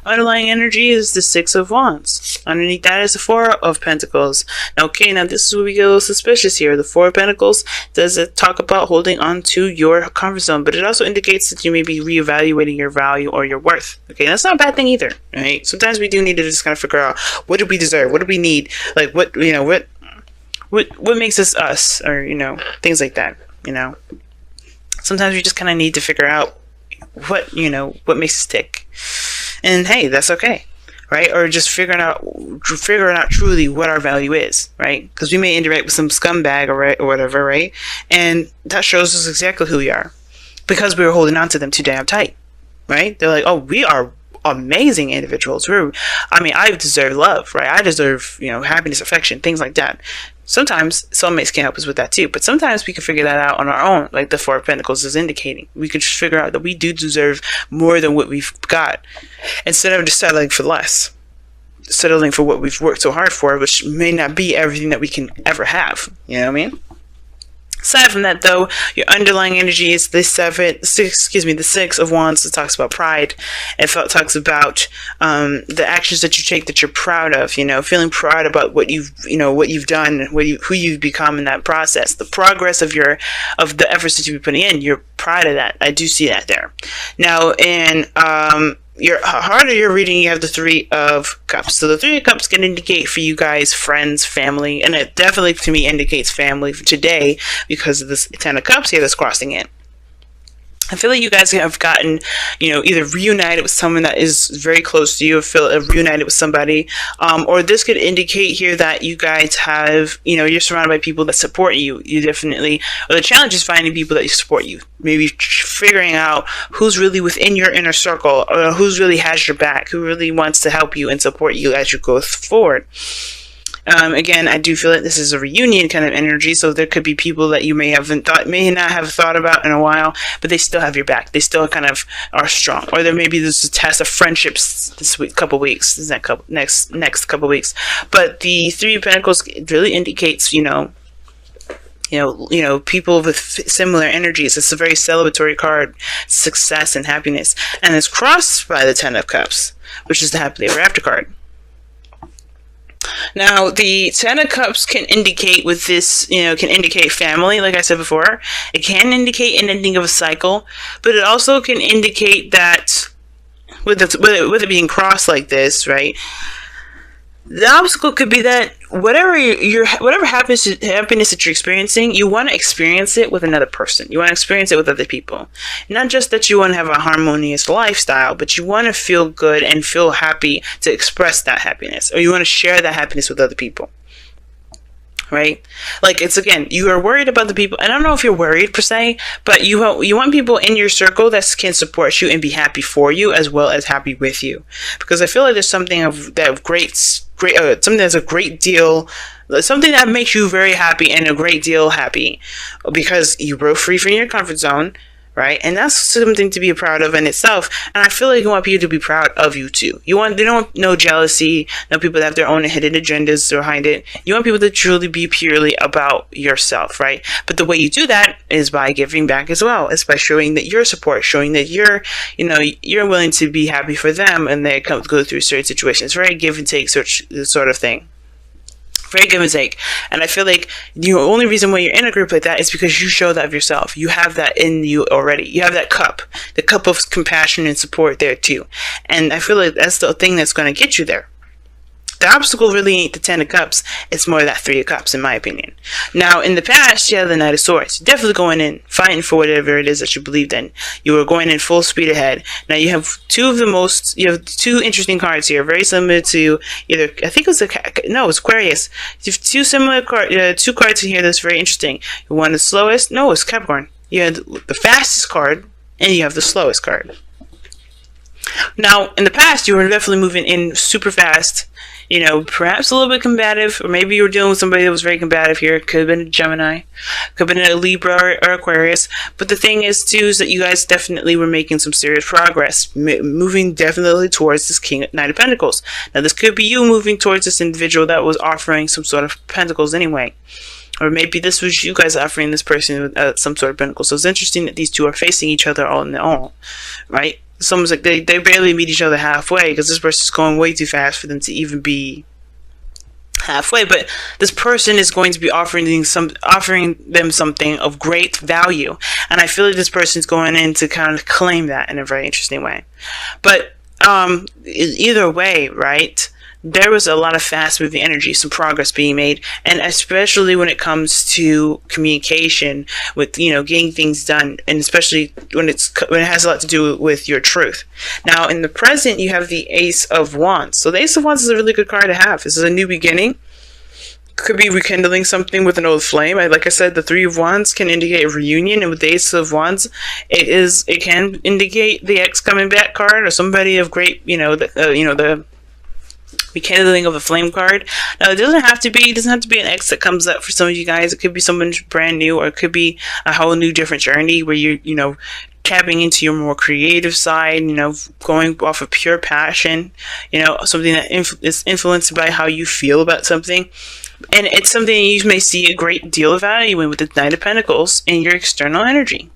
underlying energy is the Six of Wands. Underneath that is the Four of Pentacles. Okay, now this is where we get a little suspicious here. The Four of Pentacles does talk about holding on to your comfort zone, but it also indicates that you may be reevaluating your value or your worth. Okay, that's not a bad thing either, right? Sometimes we do need to just kind of figure out, what do we deserve? What do we need? Like, what makes us, or, things like that, Sometimes we just kind of need to figure out what makes us tick. And hey, that's okay, right? Or just figuring out truly what our value is, right? Because we may interact with some scumbag or whatever, right? And that shows us exactly who we are, because we were holding on to them too damn tight, right? They're like, oh, we are amazing individuals. I deserve love, right? I deserve, happiness, affection, things like that. Sometimes soulmates can help us with that too, but sometimes we can figure that out on our own, like the Four of Pentacles is indicating. We can just figure out that we do deserve more than what we've got, instead of just settling for less, settling for what we've worked so hard for, which may not be everything that we can ever have. You know what I mean? Aside from that, though, your underlying energy is the Six of Wands. It talks about pride. It talks about the actions that you take that you're proud of. Feeling proud about what you've done, who you've become in that process. The progress of the efforts that you've been putting in. You're proud of that. I do see that there. Now, in your heart of your reading, you have the Three of Cups. So the Three of Cups can indicate for you guys friends, family, and it definitely to me indicates family for today, because of this Ten of Cups here that's crossing in. I feel like you guys have gotten, either reunited with someone that is very close to you, or feel reunited with somebody, or this could indicate here that you guys have, you're surrounded by people that support you. You definitely, or the challenge is finding people that support you. Maybe figuring out who's really within your inner circle, or who's really has your back, who really wants to help you and support you as you go forward. Again, I do feel that this is a reunion kind of energy, so there could be people that you may not have thought about in a while, but they still have your back. They still kind of are strong. Or there may be this test of friendships this next couple weeks. But the Three of Pentacles really indicates, people with similar energies. It's a very celebratory card, success and happiness, and it's crossed by the Ten of Cups, which is the happily ever after card. Now, the Ten of Cups can indicate with this, can indicate family, like I said before. It can indicate an ending of a cycle, but it also can indicate that with it being crossed like this, right? The obstacle could be that whatever happiness that you're experiencing, you want to experience it with another person. You want to experience it with other people. Not just that you want to have a harmonious lifestyle, but you want to feel good and feel happy to express that happiness, or you want to share that happiness with other people. Right? Like, it's, again, you are worried about the people. I don't know if you're worried per se, but you want people in your circle that can support you and be happy for you as well as happy with you. Because I feel like there's something something that's a great deal, something that makes you very happy and a great deal happy, because you broke free from your comfort zone, right? And that's something to be proud of in itself. And I feel like you want people to be proud of you too. They don't want no jealousy, no people that have their own hidden agendas behind it. You want people to truly be purely about yourself, right? But the way you do that is by giving back as well. It's by showing that your support, showing that you're willing to be happy for them, and they go through certain situations. Very give and take sort of thing. Very give and take. And I feel like the only reason why you're in a group like that is because you show that of yourself. You have that in you already. You have that cup, the cup of compassion and support there too. And I feel like that's the thing that's going to get you there. The obstacle really ain't the Ten of Cups. It's more that Three of Cups, in my opinion. Now, in the past, you have the Knight of Swords. You're definitely going in, fighting for whatever it is that you believed in. You were going in full speed ahead. Now, you have two interesting cards here, very similar to either, I think it was it's Aquarius. You have two cards in here that's very interesting. One the slowest, no, it's Capricorn. You have the fastest card, and you have the slowest card. Now, in the past, you were definitely moving in super fast, perhaps a little bit combative, or maybe you were dealing with somebody that was very combative here. It could have been a Gemini, could have been a Libra or Aquarius. But the thing is, too, is that you guys definitely were making some serious progress, moving definitely towards this Knight of Pentacles. Now, this could be you moving towards this individual that was offering some sort of pentacles anyway. Or maybe this was you guys offering this person some sort of pentacle. So it's interesting that these two are facing each other all in all, right? It's almost like they barely meet each other halfway, because this person's going way too fast for them to even be halfway. But this person is going to be offering them something of great value, and I feel like this person's going in to kind of claim that in a very interesting way. But either way, right, there was a lot of fast moving energy, some progress being made, and especially when it comes to communication with, you know, getting things done, and especially when it has a lot to do with your truth. Now in the present, you have the Ace of Wands. So the Ace of Wands is a really good card to have. This is a new beginning. Could be rekindling something with an old flame. Like I said, the Three of Wands can indicate a reunion, and with the Ace of Wands, it can indicate the ex coming back card, or somebody of great, the rekindling of a flame card. Now, it doesn't have to be an ex that comes up for some of you guys. It could be someone brand new, or it could be a whole new different journey where you're tapping into your more creative side, going off of pure passion, something that is influenced by how you feel about something. And it's something you may see a great deal of value in with the Knight of Pentacles in your external energy.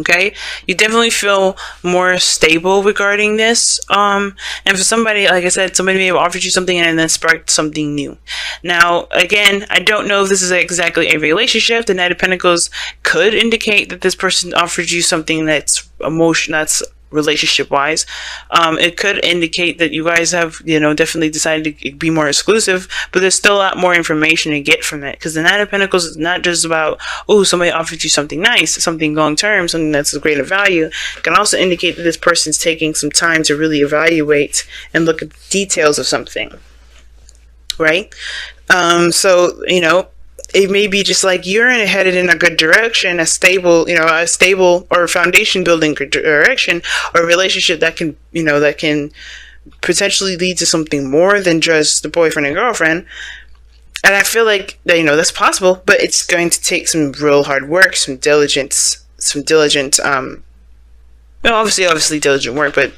Okay, you definitely feel more stable regarding this. And for somebody, like I said, somebody may have offered you something and then sparked something new. Now, again, I don't know if this is exactly a relationship. The Knight of Pentacles could indicate that this person offered you something that's relationship-wise. It could indicate that you guys have, definitely decided to be more exclusive, but there's still a lot more information to get from it, because the Knight of Pentacles is not just about, oh, somebody offered you something nice, something long-term, something that's of greater value. It can also indicate that this person's taking some time to really evaluate and look at the details of something, right? It may be just like you're headed in a good direction, a stable or foundation building direction, or a relationship that can potentially lead to something more than just the boyfriend and girlfriend. And I feel like that's possible, but it's going to take some real hard work, some diligent, obviously diligent work, but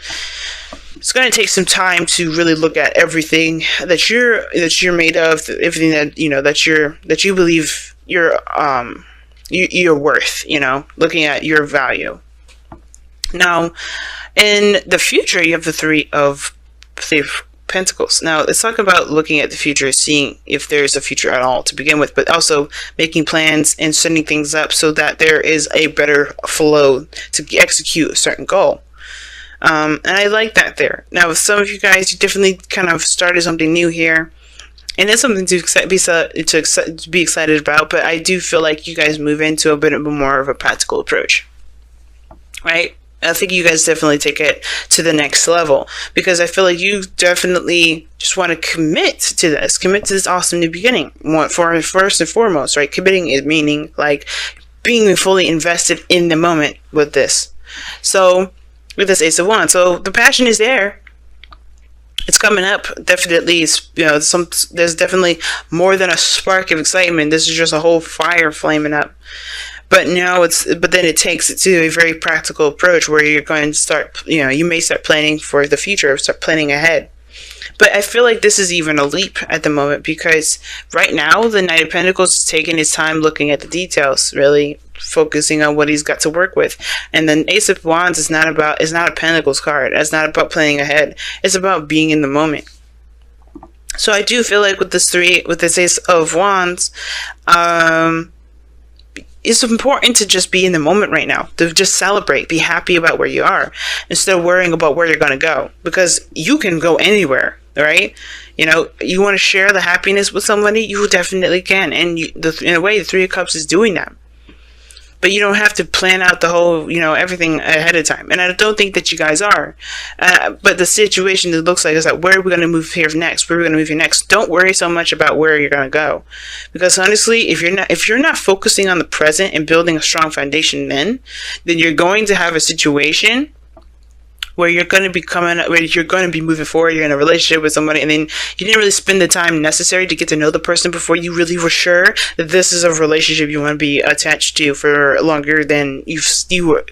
it's going to take some time to really look at everything that you're made of, everything that you believe you're worth, looking at your value. Now, in the future, you have the Three of Pentacles. Now, let's talk about looking at the future, seeing if there's a future at all to begin with, but also making plans and setting things up so that there is a better flow to execute a certain goal. And I like that there. Now, with some of you guys, you definitely kind of started something new here, and it's something to be excited about. But I do feel like you guys move into a bit more of a practical approach, right? I think you guys definitely take it to the next level, because I feel like you definitely just want to commit to this awesome new beginning. First and foremost, right? Committing is meaning like being fully invested in the moment with this. So, with this Ace of Wands, so the passion is there. It's coming up. Definitely, there's definitely more than a spark of excitement. This is just a whole fire flaming up. But then it takes it to a very practical approach where you're going to start. You may start planning for the future, start planning ahead. But I feel like this is even a leap at the moment, because right now the Knight of Pentacles is taking his time looking at the details, really focusing on what he's got to work with. And then Ace of Wands is not a Pentacles card. It's not about planning ahead. It's about being in the moment. So I do feel like with this Ace of Wands, it's important to just be in the moment right now, to just celebrate, be happy about where you are, instead of worrying about where you're going to go, because you can go anywhere, right? You want to share the happiness with somebody, you definitely can, and in a way, the Three of Cups is doing that. But you don't have to plan out the whole, everything ahead of time. And I don't think that you guys are. But the situation, it looks like, is that where are we going to move here next? Where are we going to move here next? Don't worry so much about where you're going to go. Because honestly, if you're not focusing on the present and building a strong foundation then you're going to have a situation where you're going to be moving forward, you're in a relationship with somebody, and then you didn't really spend the time necessary to get to know the person before you really were sure that this is a relationship you want to be attached to for longer than you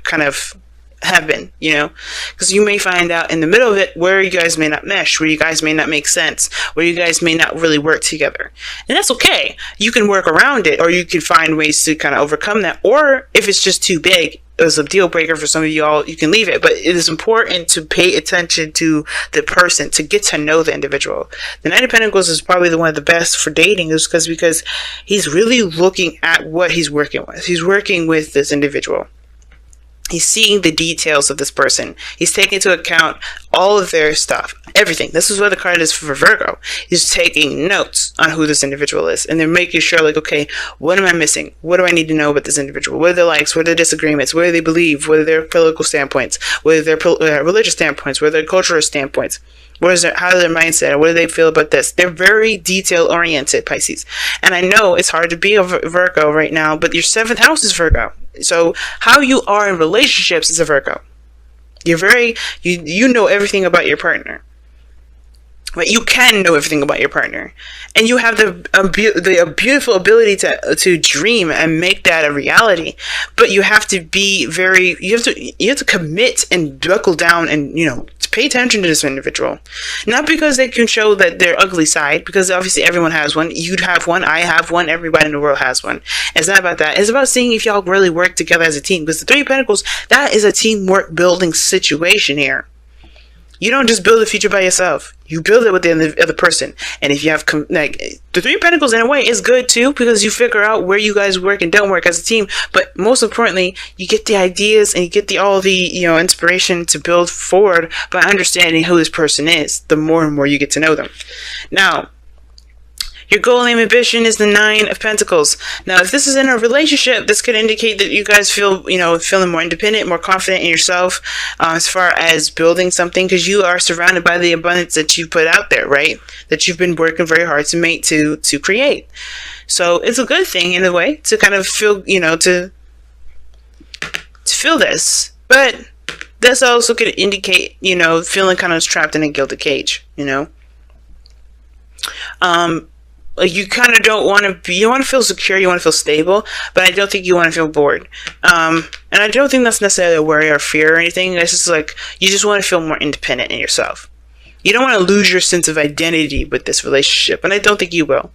kind of have been, because you may find out in the middle of it where you guys may not mesh, where you guys may not make sense, where you guys may not really work together. And that's okay. You can work around it, or you can find ways to kind of overcome that. Or if it's just too big, a deal breaker for some of y'all, you can leave it. But it is important to pay attention to the person, to get to know the individual. The Knight of Pentacles is probably one of the best for dating, is because he's really looking at what he's working with. He's working with this individual. He's seeing the details of this person. He's taking into account all of their stuff, everything. This is what the card is for Virgo. He's taking notes on who this individual is, and they're making sure, like, okay, what am I missing? What do I need to know about this individual? What are their likes? What are their disagreements? What do they believe? What are their political standpoints? What are their religious standpoints? What are their cultural standpoints? What is how their mindset? What do they feel about this? They're very detail oriented, Pisces. And I know it's hard to be a Virgo right now, but your 7th house is Virgo. So how you are in relationships is a Virgo. You're very, you know everything about your partner. But you can know everything about your partner, and you have the beautiful ability to dream and make that a reality. But you have to be you have to commit and buckle down and, to pay attention to this individual. Not because they can show that their ugly side, because obviously everyone has one. You'd have one, I have one, everybody in the world has one. It's not about that. It's about seeing if y'all really work together as a team. Because the 3 of Pentacles, that is a teamwork building situation here. You don't just build a future by yourself. You build it with the other person. And if you have, the 3 of Pentacles in a way is good too, because you figure out where you guys work and don't work as a team. But most importantly, you get the ideas and you get all the inspiration to build forward by understanding who this person is. The more and more you get to know them. Now, your goal and ambition is the 9 of Pentacles. Now, if this is in a relationship, this could indicate that you guys feel, feeling more independent, more confident in yourself as far as building something, because you are surrounded by the abundance that you put out there, right? That you've been working very hard to make, to create. So it's a good thing in a way to kind of feel, to feel this. But this also could indicate, feeling kind of trapped in a gilded cage, you kind of don't want to be, you want to feel secure, you want to feel stable, but I don't think you want to feel bored. And I don't think that's necessarily a worry or fear or anything. It's just like, you just want to feel more independent in yourself. You don't want to lose your sense of identity with this relationship, and I don't think you will.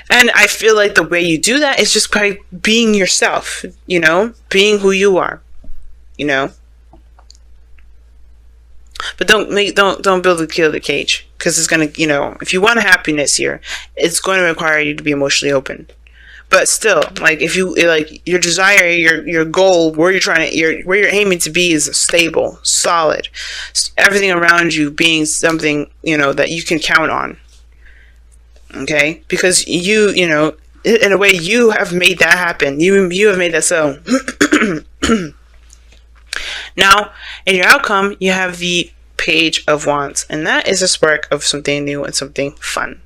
And I feel like the way you do that is just by being yourself, being who you are, But don't build a gilded cage, because it's gonna, if you want happiness here, it's going to require you to be emotionally open. But still, like, if you your desire, your goal, where you're aiming to be is stable, solid, everything around you being something that you can count on. Okay, because you in a way you have made that happen. You have made that so. Now, in your outcome, you have the Page of Wands, and that is a spark of something new and something fun.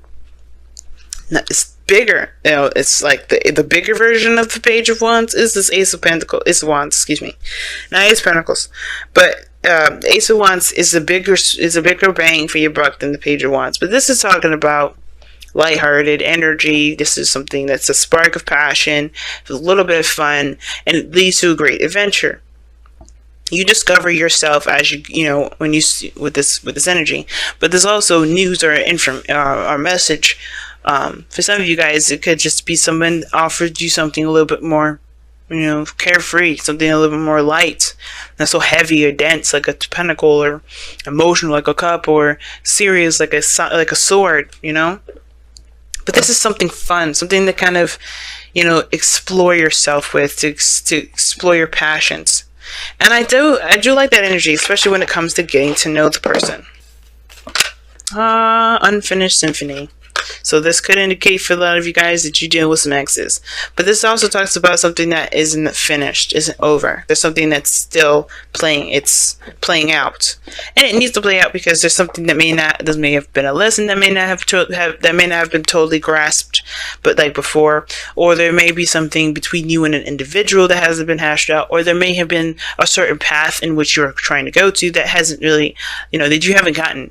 Now, it's bigger. It's like the bigger version of the Page of Wands is this Ace of Pentacles. Ace of Wands, excuse me, not Ace of Pentacles, but Ace of Wands is a bigger bang for your buck than the Page of Wands. But this is talking about lighthearted energy. This is something that's a spark of passion, a little bit of fun, and it leads to a great adventure. You discover yourself as when you with this energy. But there's also news or message. For some of you guys, it could just be someone offered you something a little bit more, carefree, something a little bit more light, not so heavy or dense like a pentacle, or emotional like a cup, or serious like a sword. But this is something fun, something to kind of, explore yourself with, to explore your passions. And I do like that energy, especially when it comes to getting to know the person. Unfinished symphony. So this could indicate for a lot of you guys that you deal with some exes. But this also talks about something that isn't finished, isn't over. There's something that's still playing. It's playing out, and it needs to play out because there's something that may have been a lesson that may not have been totally grasped, but like before, or there may be something between you and an individual that hasn't been hashed out, or there may have been a certain path in which you're trying to go to that hasn't really, that you haven't gotten,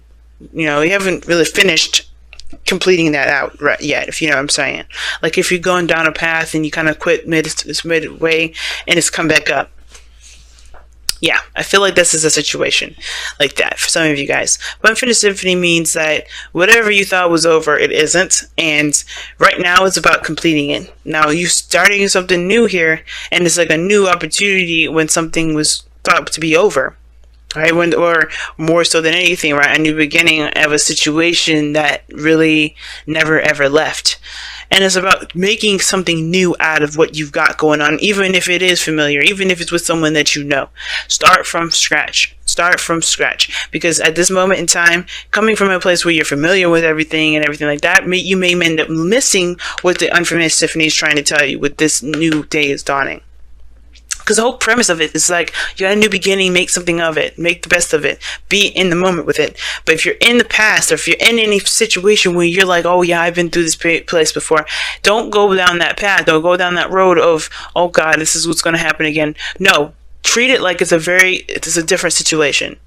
you haven't really finished completing that out right yet, if you know what I'm saying. Like if you're going down a path and you kind of quit midway and it's come back up. Yeah, I feel like this is a situation like that for some of you guys. But Unfinished Symphony means that whatever you thought was over, it isn't. And right now it's about completing it. Now you're starting something new here, and it's like a new opportunity when something was thought to be over. Right? Or more so than anything, right? A new beginning of a situation that really never ever left. And it's about making something new out of what you've got going on, even if it is familiar, even if it's with someone that you know. Start from scratch. Start from scratch. Because at this moment in time, coming from a place where you're familiar with everything and everything like that, you may end up missing what the Unfinished Symphony is trying to tell you with this new day is dawning. Because the whole premise of it is like, you got a new beginning, make something of it, make the best of it, be in the moment with it. But if you're in the past, or if you're in any situation where you're like, oh yeah, I've been through this place before, don't go down that path. Don't go down that road of, oh God, this is what's going to happen again. No, treat it like it's a different situation.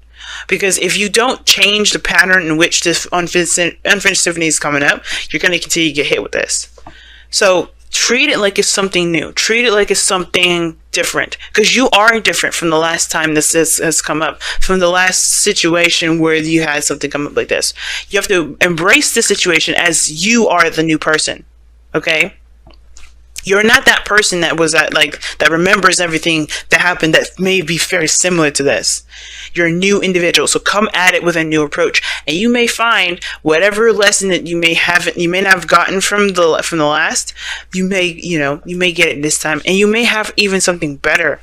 Because if you don't change the pattern in which this Unfinished Symphony is coming up, you're going to continue to get hit with this. So treat it like it's something new. Treat it like it's something different. Because you are different from the last time this has come up. From the last situation where you had something come up like this. You have to embrace the situation as you are the new person. Okay? You're not that person that was that remembers everything that happened that may be very similar to this. You're a new individual, so come at it with a new approach, and you may find whatever lesson that you may not have gotten from the last. You may get it this time, and you may have even something better.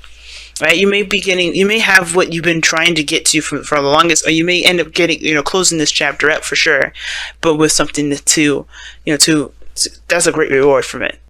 Right? You may have what you've been trying to get to for the longest, or you may end up getting, closing this chapter up for sure, but with something that's a great reward from it.